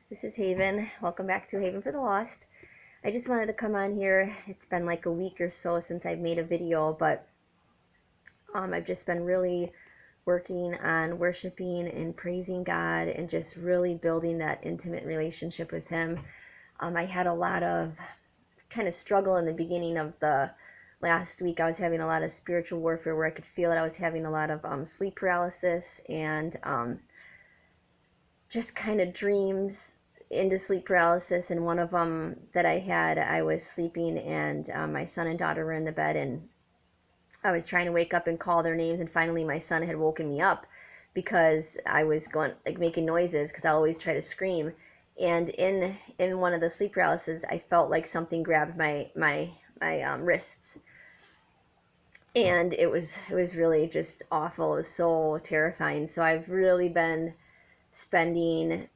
This is Haven. Welcome back to Haven for the Lost. I just wanted to come on here. It's been like a week or so since I've made a video, but I've just been really working on worshiping and praising God and just really building that intimate relationship with Him. I had a lot of kind of struggle in the beginning of the last week. I was having a lot of spiritual warfare where I could feel it. I was having a lot of sleep paralysis and just kind of dreams into sleep paralysis. And one of them that I had, I was sleeping and my son and daughter were in the bed, and I was trying to wake up and call their names, and finally my son had woken me up because I was going like making noises because I always try to scream. And in one of the sleep paralysis, I felt like something grabbed my wrists, and it was really just awful. It was so terrifying. So I've really been spending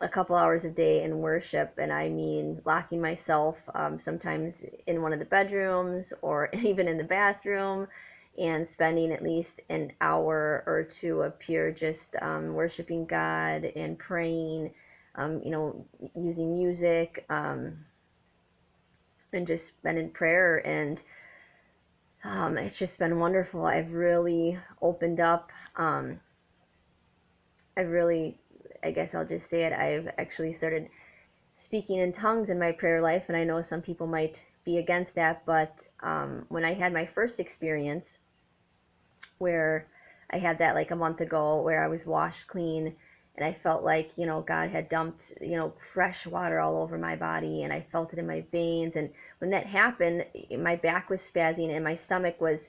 a couple hours a day in worship, and I mean locking myself sometimes in one of the bedrooms or even in the bathroom, and spending at least an hour or two up here just worshiping God and praying, using music, and just been in prayer. And it's just been wonderful. I've really opened up. I've really, I guess I'll just say it, I've actually started speaking in tongues in my prayer life, and I know some people might be against that, but when I had my first experience, where I had that like a month ago, where I was washed clean, and I felt like God had dumped fresh water all over my body, and I felt it in my veins. And when that happened, my back was spazzing and my stomach was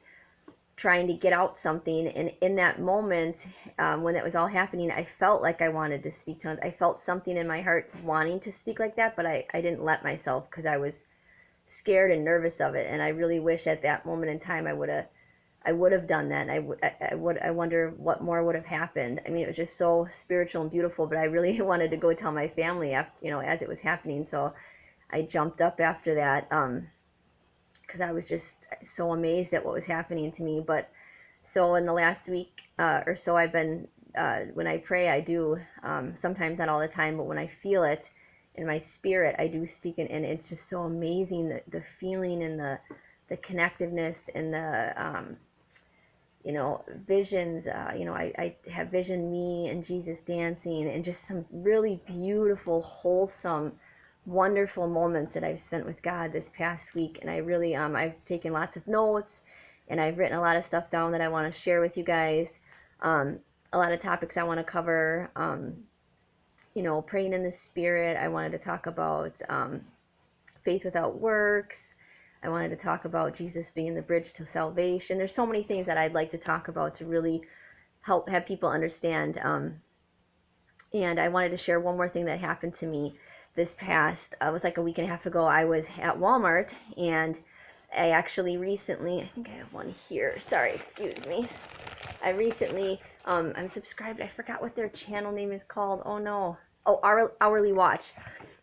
trying to get out something. And in that moment, when that was all happening, I felt like I wanted to speak tongues. I felt something in my heart wanting to speak like that, but I didn't let myself because I was scared and nervous of it. And I really wish at that moment in time I would have done that. I wonder what more would have happened. I mean, it was just so spiritual and beautiful, but I really wanted to go tell my family after, as it was happening. So I jumped up after that, because I was just so amazed at what was happening to me. But so in the last week or so, I've been, when I pray, I do, sometimes not all the time, but when I feel it in my spirit, I do speak, and it's just so amazing, the feeling and the connectiveness and the, visions. I have visioned me and Jesus dancing, and just some really beautiful, wholesome, wonderful moments that I've spent with God this past week. And I really, I've taken lots of notes, and I've written a lot of stuff down that I want to share with you guys. Um, a lot of topics I want to cover. Praying in the Spirit. I wanted to talk about faith without works. I wanted to talk about Jesus being the bridge to salvation. There's so many things that I'd like to talk about to really help have people understand. And I wanted to share one more thing that happened to me this past, it was like a week and a half ago. I was at Walmart, and I actually recently, I think I have one here. Sorry, excuse me. I recently, I'm subscribed. I forgot what their channel name is called. Oh no. Oh, Hourly Watch.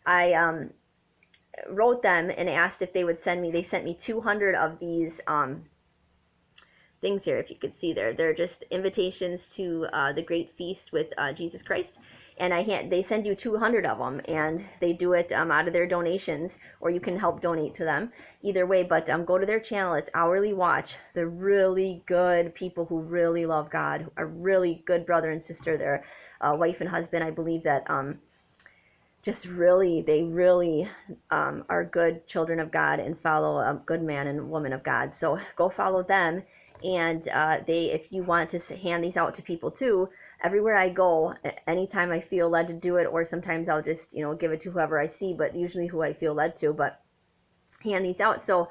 I wrote them and asked if they would send me. They sent me 200 of these things here. If you could see there, they're just invitations to the Great Feast with Jesus Christ. And they send you 200 of them, and they do it out of their donations, or you can help donate to them. Either way, but go to their channel. It's Hourly Watch. They're really good people who really love God, a really good brother and sister. They're wife and husband, I believe, that just really, they really are good children of God and follow a good man and woman of God. So go follow them. And if you want to hand these out to people too, everywhere I go, anytime I feel led to do it, or sometimes I'll just, give it to whoever I see, but usually who I feel led to, but hand these out. So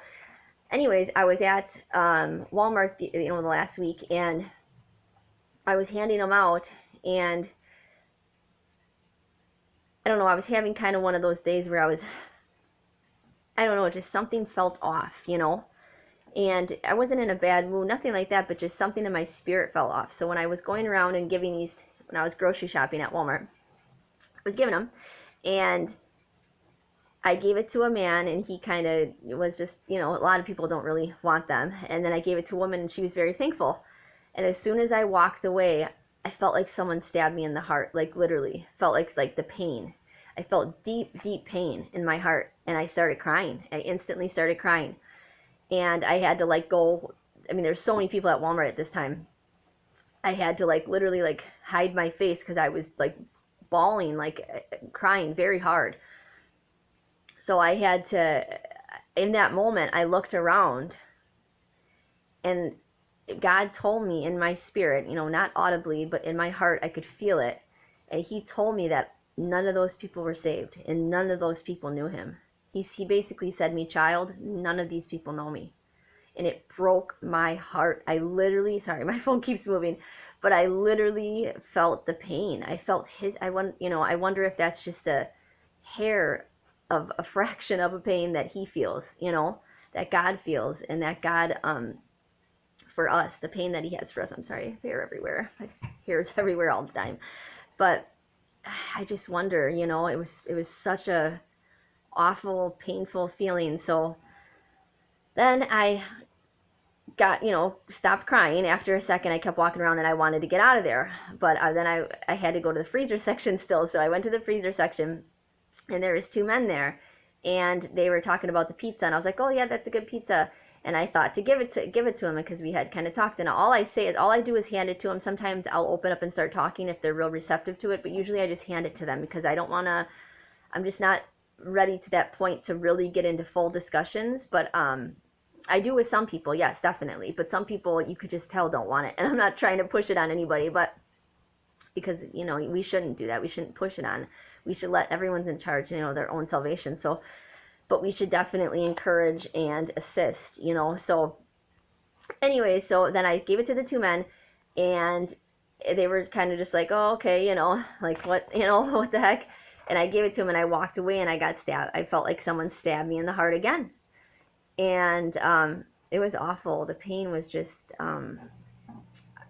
anyways, I was at Walmart, the last week, and I was handing them out, and I don't know, I was having kind of one of those days where I don't know, just something felt off. And I wasn't in a bad mood, nothing like that, but just something in my spirit fell off. So when I was going around and giving these, when I was grocery shopping at Walmart, I was giving them, and I gave it to a man, and he kind of was just, a lot of people don't really want them. And then I gave it to a woman, and she was very thankful. And as soon as I walked away, I felt like someone stabbed me in the heart, like literally, felt like the pain. I felt deep, deep pain in my heart, and I started crying. I instantly started crying, and I had to like go. I mean, there's so many people at Walmart at this time. I had to like literally like hide my face because I was like bawling, like crying very hard. So I had to, in that moment, I looked around, and God told me in my spirit, not audibly, but in my heart, I could feel it. And He told me that none of those people were saved and none of those people knew Him. He basically said to me, child, none of these people know me. And it broke my heart. I literally, sorry, my phone keeps moving, but I literally felt the pain. I felt I wonder if that's just a hair of a fraction of a pain that He feels, that God feels, and that God, for us, the pain that He has for us. I'm sorry, hair everywhere. My hair is everywhere all the time. But I just wonder, it was such a awful, painful feeling. So then I got, stopped crying. After a second, I kept walking around and I wanted to get out of there. But then I had to go to the freezer section still. So I went to the freezer section, and there was two men there, and they were talking about the pizza, and I was like, oh yeah, that's a good pizza. And I thought to give it to him because we had kind of talked. And all I do is hand it to him. Sometimes I'll open up and start talking if they're real receptive to it, but usually I just hand it to them because I don't want to. I'm just not ready to that point to really get into full discussions. But I do with some people, yes, definitely. But some people you could just tell don't want it, and I'm not trying to push it on anybody, but because we shouldn't do that. We shouldn't push it on. We should let everyone's in charge, their own salvation. So, but we should definitely encourage and assist, So, anyway, so then I gave it to the two men, and they were kind of just like, oh, okay, like what, what the heck? And I gave it to him, and I walked away, and I got stabbed. I felt like someone stabbed me in the heart again, and it was awful. The pain was just,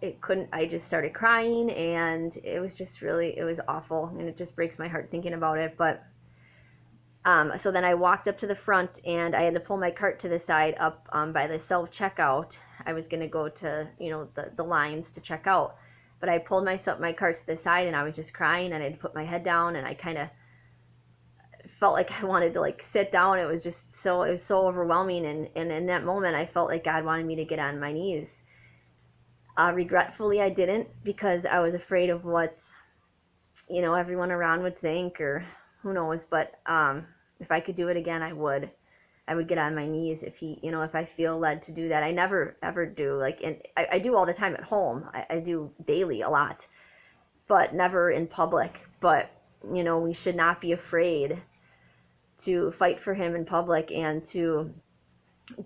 it couldn't. I just started crying, and it was just really, it was awful, and it just breaks my heart thinking about it. But so then I walked up to the front, and I had to pull my cart to the side up by the self checkout. I was gonna go to the lines to check out, but I pulled my cart to the side, and I was just crying, and I had to put my head down, and I kind of felt like I wanted to like sit down. It was so overwhelming, and in that moment I felt like God wanted me to get on my knees. Regretfully, I didn't because I was afraid of what everyone around would think, or who knows. But if I could do it again, I would. I would get on my knees if I feel led to do that. I never ever do, like, and I do all the time at home. I do daily a lot, but never in public. But we should not be afraid to fight for Him in public and to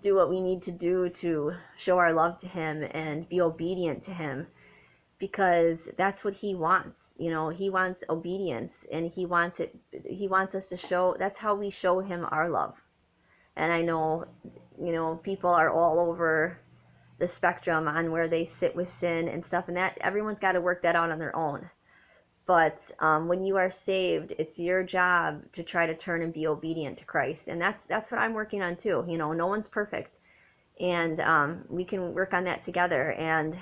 do what we need to do to show our love to Him and be obedient to Him, because that's what He wants. He wants obedience, and He wants us to show. That's how we show Him our love. And I know people are all over the spectrum on where they sit with sin and stuff, and that everyone's got to work that out on their own. But when you are saved, it's your job to try to turn and be obedient to Christ, and that's what I'm working on too. No one's perfect, and we can work on that together. And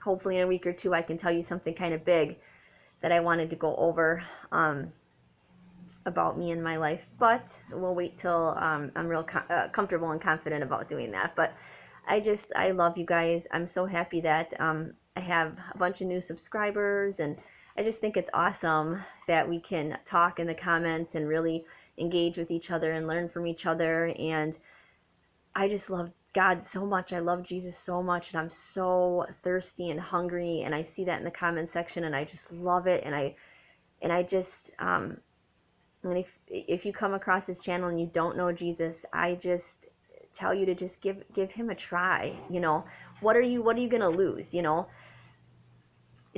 hopefully in a week or two, I can tell you something kind of big that I wanted to go over about me and my life. But we'll wait till I'm real comfortable and confident about doing that. But I love you guys. I'm so happy that I have a bunch of new subscribers, and I just think it's awesome that we can talk in the comments and really engage with each other and learn from each other. And I just love God so much. I love Jesus so much, and I'm so thirsty and hungry, and I see that in the comment section, and I just love it. And I just and if you come across this channel and you don't know Jesus, I just tell you to just give Him a try. What are you gonna lose?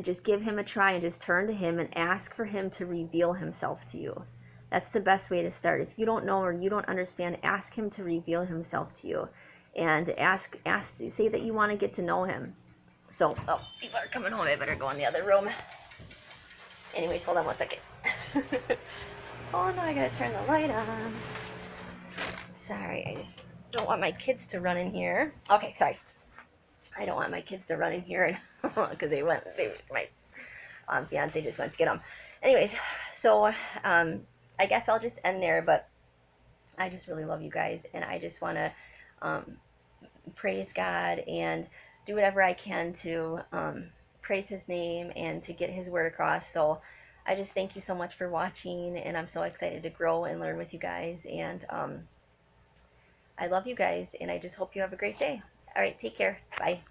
Just give Him a try and just turn to Him and ask for Him to reveal Himself to you. That's the best way to start. If you don't know or you don't understand, ask Him to reveal Himself to you, and say that you want to get to know Him. So, people are coming home. I better go in the other room. Anyways, hold on one second. Oh no, I gotta turn the light on. Sorry, I just don't want my kids to run in here. Okay, sorry. I don't want my kids to run in here because my fiance just went to get them. Anyways, So I guess I'll just end there, but I just really love you guys, and I just want to um, praise God and do whatever I can to praise His name and to get His word across. So I just thank you so much for watching, and I'm so excited to grow and learn with you guys. And I love you guys, and I just hope you have a great day. All right, take care. Bye.